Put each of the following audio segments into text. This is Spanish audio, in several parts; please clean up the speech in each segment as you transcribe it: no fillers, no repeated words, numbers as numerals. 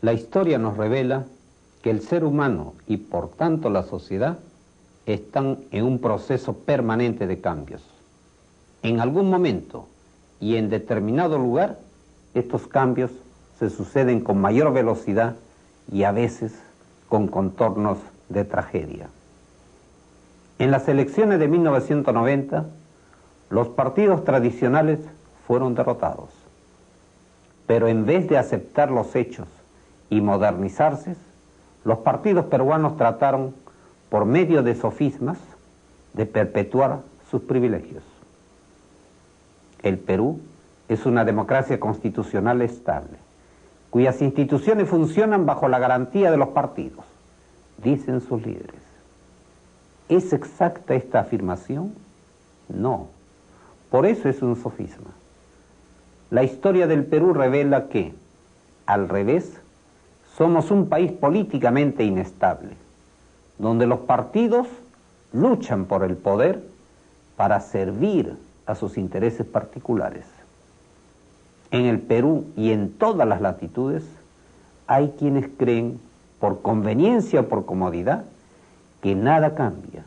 La historia nos revela que el ser humano y por tanto la sociedad están en un proceso permanente de cambios. En algún momento y en determinado lugar, estos cambios se suceden con mayor velocidad y a veces con contornos de tragedia. En las elecciones de 1990, los partidos tradicionales fueron derrotados, pero en vez de aceptar los hechos y modernizarse, los partidos peruanos trataron, por medio de sofismas, de perpetuar sus privilegios. El Perú es una democracia constitucional estable, cuyas instituciones funcionan bajo la garantía de los partidos, dicen sus líderes. ¿Es exacta esta afirmación? No. Por eso es un sofisma. La historia del Perú revela que, al revés, somos un país políticamente inestable, donde los partidos luchan por el poder para servir a sus intereses particulares. En el Perú y en todas las latitudes hay quienes creen, por conveniencia o por comodidad, que nada cambia,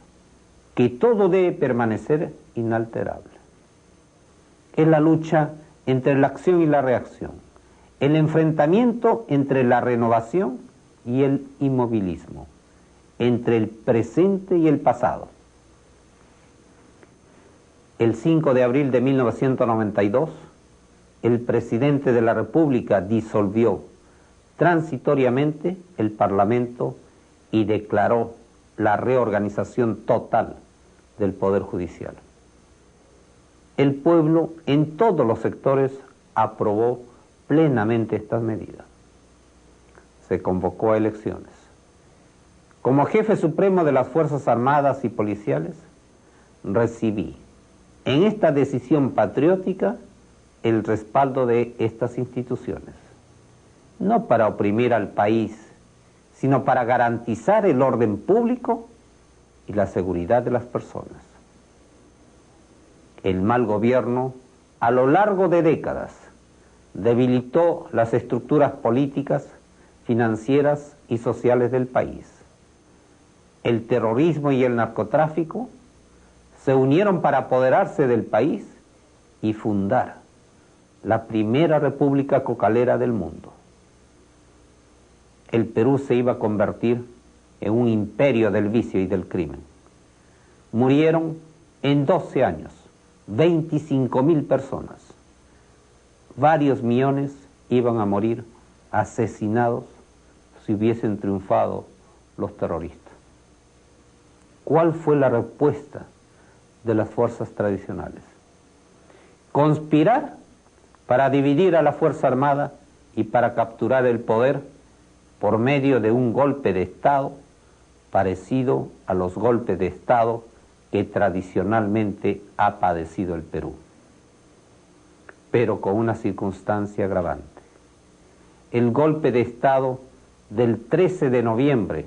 que todo debe permanecer inalterable. Es la lucha entre la acción y la reacción, el enfrentamiento entre la renovación y el inmovilismo, entre el presente y el pasado. El 5 de abril de 1992, el presidente de la República disolvió transitoriamente el Parlamento y declaró la reorganización total del Poder Judicial. El pueblo en todos los sectores aprobó plenamente estas medidas. Se convocó a elecciones. Como jefe supremo de las Fuerzas Armadas y Policiales, recibí en esta decisión patriótica el respaldo de estas instituciones, no para oprimir al país, sino para garantizar el orden público y la seguridad de las personas. El mal gobierno, a lo largo de décadas, debilitó las estructuras políticas, financieras y sociales del país. El terrorismo y el narcotráfico se unieron para apoderarse del país y fundar la primera república cocalera del mundo. El Perú se iba a convertir en un imperio del vicio y del crimen. Murieron en 12 años 25.000 personas. Varios millones iban a morir asesinados si hubiesen triunfado los terroristas. ¿Cuál fue la respuesta de las fuerzas tradicionales? Conspirar para dividir a la Fuerza Armada y para capturar el poder por medio de un golpe de Estado parecido a los golpes de Estado que tradicionalmente ha padecido el Perú, pero con una circunstancia agravante. El golpe de Estado del 13 de noviembre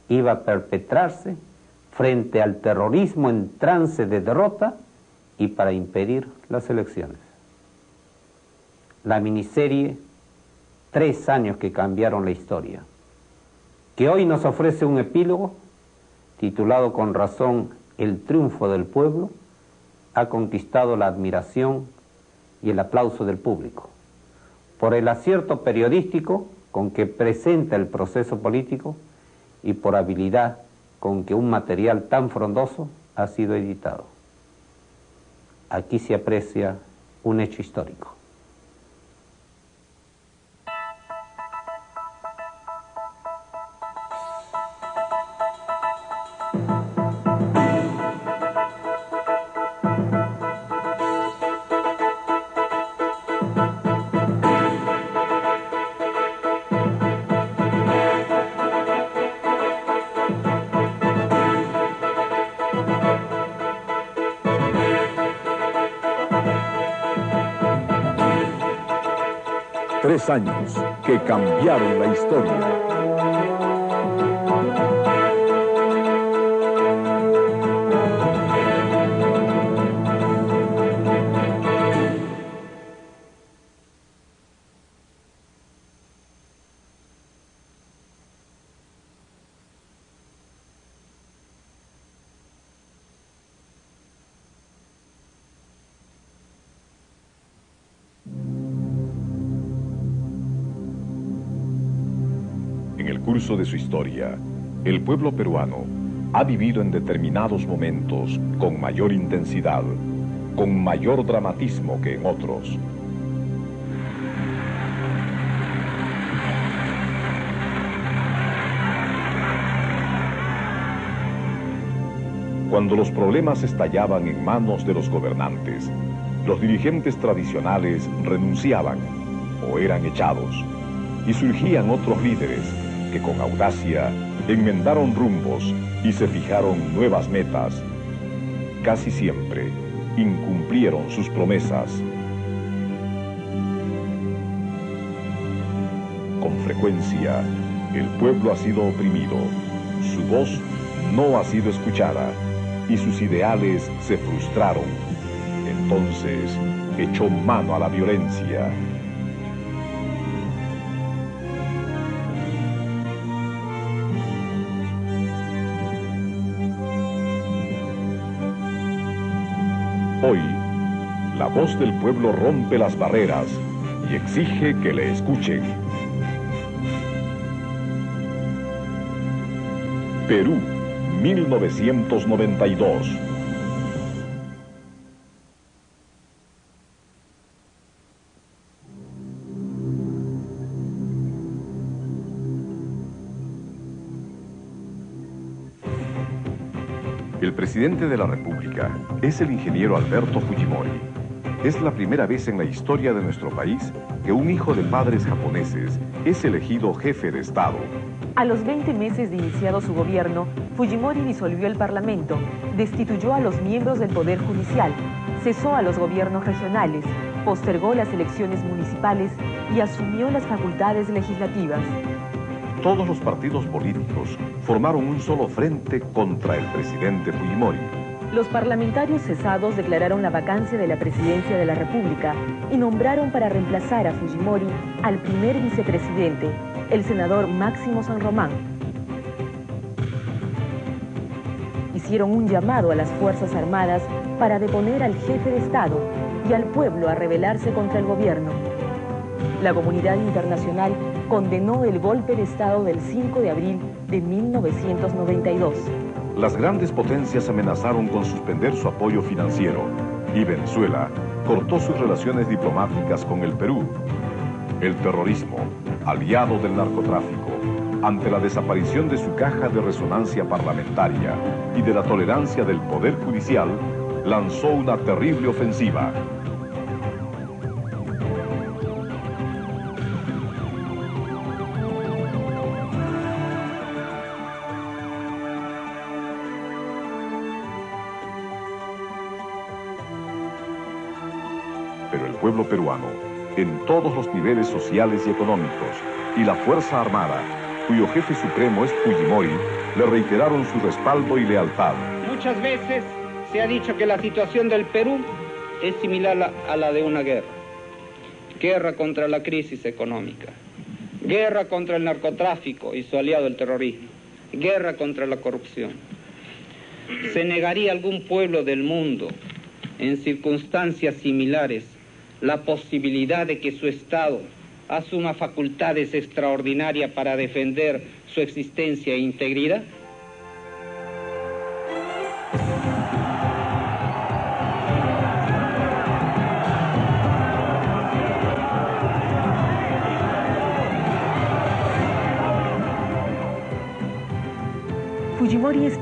iba a perpetrarse frente al terrorismo en trance de derrota y para impedir las elecciones. La miniserie 3 años que cambiaron la historia, que hoy nos ofrece un epílogo titulado con razón El triunfo del pueblo, ha conquistado la admiración y el aplauso del público por el acierto periodístico con que presenta el proceso político y por habilidad con que un material tan frondoso ha sido editado. Aquí se aprecia un hecho histórico. Tres años que cambiaron la historia. transcurso de su historia, el pueblo peruano ha vivido en determinados momentos con mayor intensidad, con mayor dramatismo que en otros. Cuando los problemas estallaban en manos de los gobernantes, los dirigentes tradicionales renunciaban o eran echados, y surgían otros líderes que con audacia enmendaron rumbos y se fijaron nuevas metas. Casi siempre incumplieron sus promesas. Con frecuencia, el pueblo ha sido oprimido, su voz no ha sido escuchada y sus ideales se frustraron. Entonces, echó mano a la violencia. Hoy, la voz del pueblo rompe las barreras y exige que le escuchen. Perú, 1992. El presidente de la República es el ingeniero Alberto Fujimori. Es la primera vez en la historia de nuestro país que un hijo de padres japoneses es elegido jefe de Estado. A los 20 meses de iniciado su gobierno, Fujimori disolvió el Parlamento, destituyó a los miembros del Poder Judicial, cesó a los gobiernos regionales, postergó las elecciones municipales y asumió las facultades legislativas. Todos los partidos políticos formaron un solo frente contra el presidente Fujimori. Los parlamentarios cesados declararon la vacancia de la presidencia de la República y nombraron para reemplazar a Fujimori al primer vicepresidente, el senador Máximo San Román. Hicieron un llamado a las Fuerzas Armadas para deponer al jefe de Estado y al pueblo a rebelarse contra el gobierno. La comunidad internacional condenó el golpe de Estado del 5 de abril de 1992. Las grandes potencias amenazaron con suspender su apoyo financiero y Venezuela cortó sus relaciones diplomáticas con el Perú. El terrorismo, aliado del narcotráfico, ante la desaparición de su caja de resonancia parlamentaria y de la tolerancia del Poder Judicial, lanzó una terrible ofensiva. Pero el pueblo peruano, en todos los niveles sociales y económicos, y la Fuerza Armada, cuyo jefe supremo es Fujimori, le reiteraron su respaldo y lealtad. Muchas veces se ha dicho que la situación del Perú es similar a la de una guerra. Guerra contra la crisis económica, guerra contra el narcotráfico y su aliado el terrorismo, guerra contra la corrupción. ¿Se negaría algún pueblo del mundo en circunstancias similares la posibilidad de que su Estado asuma facultades extraordinarias para defender su existencia e integridad? Fujimori es